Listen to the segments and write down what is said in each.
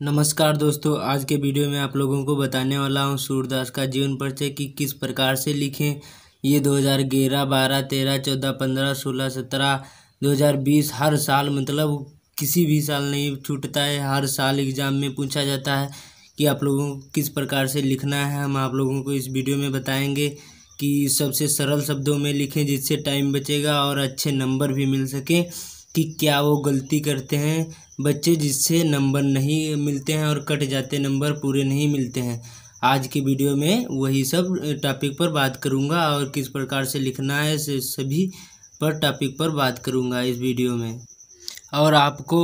नमस्कार दोस्तों, आज के वीडियो में आप लोगों को बताने वाला हूँ सूरदास का जीवन परिचय कि किस प्रकार से लिखें। ये 2011, 12, 13, 14, 15, 16, 17, 2020 हर साल मतलब किसी भी साल नहीं छूटता है। हर साल एग्ज़ाम में पूछा जाता है कि आप लोगों को किस प्रकार से लिखना है। हम आप लोगों को इस वीडियो में बताएंगे कि सबसे सरल शब्दों में लिखें जिससे टाइम बचेगा और अच्छे नंबर भी मिल सकें। कि क्या वो गलती करते हैं बच्चे जिससे नंबर नहीं मिलते हैं और कट जाते नंबर पूरे नहीं मिलते हैं। आज की वीडियो में वही सब टॉपिक पर बात करूंगा और किस प्रकार से लिखना है सभी पर टॉपिक पर बात करूंगा इस वीडियो में। और आपको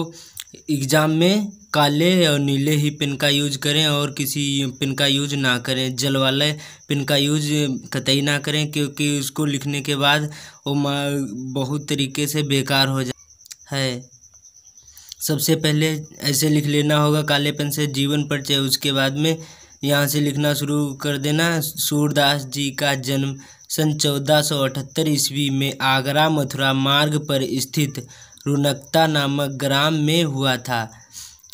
एग्ज़ाम में काले और नीले ही पेन का यूज करें और किसी पेन का यूज ना करें। जल वाले पेन का यूज कतई ना करें क्योंकि उसको लिखने के बाद वो बहुत तरीके से बेकार हो जाए है। सबसे पहले ऐसे लिख लेना होगा काले पेन से जीवन परिचय। उसके बाद में यहाँ से लिखना शुरू कर देना। सूरदास जी का जन्म सन 1478 ईस्वी में आगरा मथुरा मार्ग पर स्थित रुनकता नामक ग्राम में हुआ था।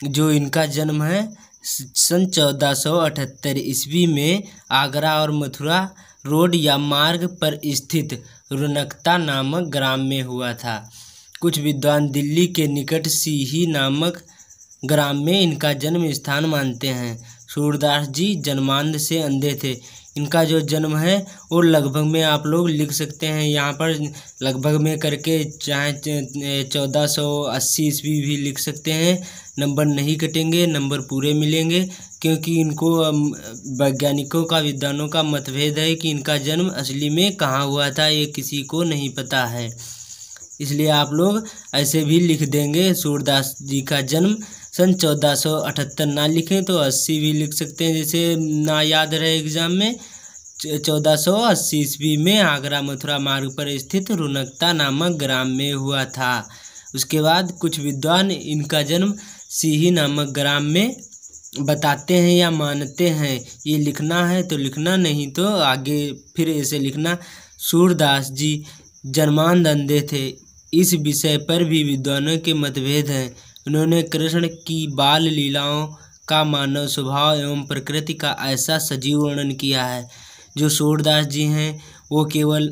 जो इनका जन्म है सन 1478 ईस्वी में आगरा और मथुरा रोड या मार्ग पर स्थित रुनकता नामक ग्राम में हुआ था। कुछ विद्वान दिल्ली के निकट सीही नामक ग्राम में इनका जन्म स्थान मानते हैं। सूरदास जी जन्मांध से अंधे थे। इनका जो जन्म है वो लगभग में आप लोग लिख सकते हैं यहाँ पर लगभग में करके, चाहे 1480 ईस्वी भी लिख सकते हैं। नंबर नहीं कटेंगे, नंबर पूरे मिलेंगे क्योंकि इनको वैज्ञानिकों का विद्वानों का मतभेद है कि इनका जन्म असली में कहाँ हुआ था, ये किसी को नहीं पता है। इसलिए आप लोग ऐसे भी लिख देंगे सूरदास जी का जन्म सन 1478 ना लिखें तो 80 भी लिख सकते हैं, जैसे ना याद रहे एग्ज़ाम में। 1480 ईस्वी में आगरा मथुरा मार्ग पर स्थित रुनकता नामक ग्राम में हुआ था। उसके बाद कुछ विद्वान इनका जन्म सीही नामक ग्राम में बताते हैं या मानते हैं। ये लिखना है तो लिखना, नहीं तो आगे फिर ऐसे लिखना। सूरदास जी जन्मांध अंधे थे। इस विषय पर भी विद्वानों के मतभेद हैं। उन्होंने कृष्ण की बाल लीलाओं का मानव स्वभाव एवं प्रकृति का ऐसा सजीव वर्णन किया है। जो सूरदास जी हैं वो केवल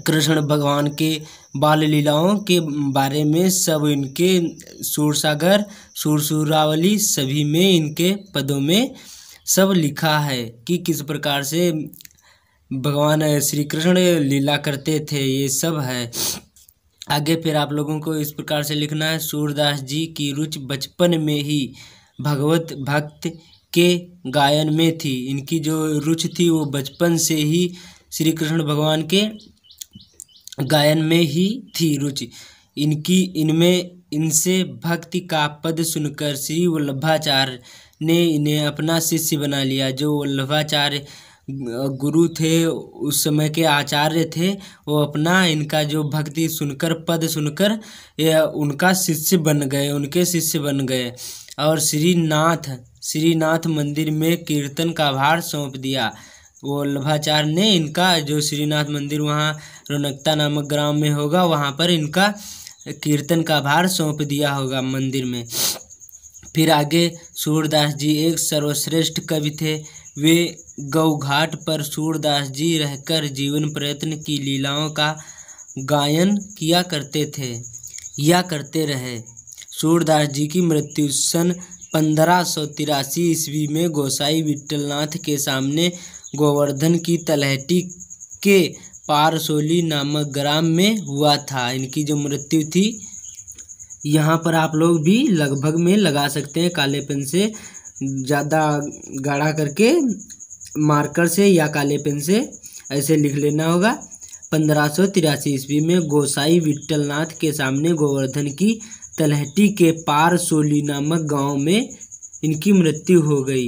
कृष्ण भगवान के बाल लीलाओं के बारे में सब इनके सूरसागर सुरसुरावली सभी में इनके पदों में सब लिखा है कि किस प्रकार से भगवान श्री कृष्ण लीला करते थे, ये सब है। आगे फिर आप लोगों को इस प्रकार से लिखना है। सूरदास जी की रुचि बचपन में ही भगवत भक्त के गायन में थी। इनकी जो रुचि थी वो बचपन से ही श्री कृष्ण भगवान के गायन में ही थी रुचि इनकी। इनसे भक्ति का पद सुनकर श्री वल्लभाचार्य ने इन्हें अपना शिष्य बना लिया। जो वल्लभाचार्य गुरु थे, उस समय के आचार्य थे, वो अपना इनका जो भक्ति सुनकर पद सुनकर उनका शिष्य बन गए, उनके शिष्य बन गए। और श्रीनाथ मंदिर में कीर्तन का भार सौंप दिया। वल्लभाचार्य ने इनका जो श्रीनाथ मंदिर वहाँ रुनकता नामक ग्राम में होगा, वहाँ पर इनका कीर्तन का भार सौंप दिया होगा मंदिर में। फिर आगे सूरदास जी एक सर्वश्रेष्ठ कवि थे। वे गौघाट पर सूरदास जी रहकर जीवन प्रयत्न की लीलाओं का गायन किया करते थे या करते रहे। सूरदास जी की मृत्यु सन 1583 ईस्वी में गोसाई विट्ठलनाथ के सामने गोवर्धन की तलहटी के पारसोली नामक ग्राम में हुआ था। इनकी जो मृत्यु थी, यहाँ पर आप लोग भी लगभग में लगा सकते हैं काले पेन से, ज़्यादा गाढ़ा करके मार्कर से या काले पेन से ऐसे लिख लेना होगा। 1583 ईस्वी में गोसाई विट्ठलनाथ के सामने गोवर्धन की तलहटी के पारसोली नामक गांव में इनकी मृत्यु हो गई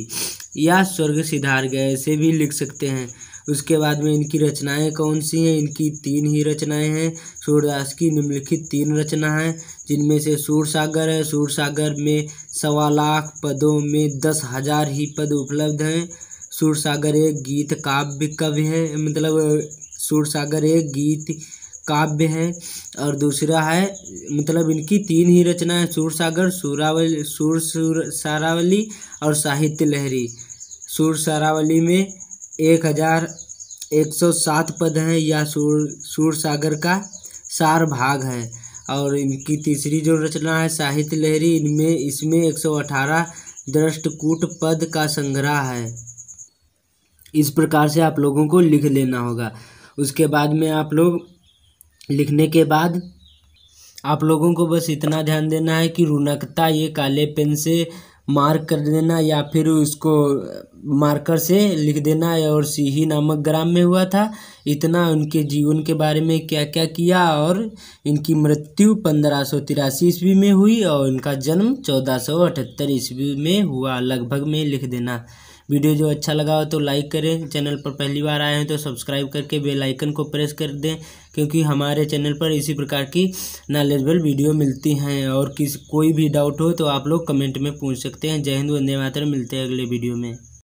या स्वर्ग सिधार गए, ऐसे भी लिख सकते हैं। उसके बाद में इनकी रचनाएं कौन सी हैं? इनकी 3 ही रचनाएं हैं। सूरदास की निम्नलिखित 3 रचना हैं, जिनमें से सूरसागर है। सूरसागर में 1.25 लाख पदों में 10,000 ही पद उपलब्ध हैं। सूरसागर एक गीत काव्य है, मतलब सूरसागर एक गीत काव्य है। और दूसरा है मतलब इनकी 3 ही रचना है, सूरसागर, सुरसारावली और साहित्य लहरी। सुरसारावली में 1107 पद हैं, यह सूरसागर का सार भाग है। और इनकी तीसरी जो रचना है साहित्य लहरी, इसमें 118 दृष्टकूट पद का संग्रह है। इस प्रकार से आप लोगों को लिख लेना होगा। उसके बाद में आप लोग लिखने के बाद आप लोगों को बस इतना ध्यान देना है कि रुनकता ये काले पेन से मार्क कर देना या फिर उसको मार्कर से लिख देना। और सीही नामक ग्राम में हुआ था। इतना उनके जीवन के बारे में क्या क्या किया। और इनकी मृत्यु 1583 ईस्वी में हुई और इनका जन्म 1478 ईस्वी में हुआ, लगभग में लिख देना। वीडियो जो अच्छा लगा हो तो लाइक करें, चैनल पर पहली बार आए हैं तो सब्सक्राइब करके बेल आइकन को प्रेस कर दें, क्योंकि हमारे चैनल पर इसी प्रकार की नॉलेजेबल वीडियो मिलती हैं। और कोई भी डाउट हो तो आप लोग कमेंट में पूछ सकते हैं। जय हिंद, वंदे मातरम। मिलते हैं अगले वीडियो में।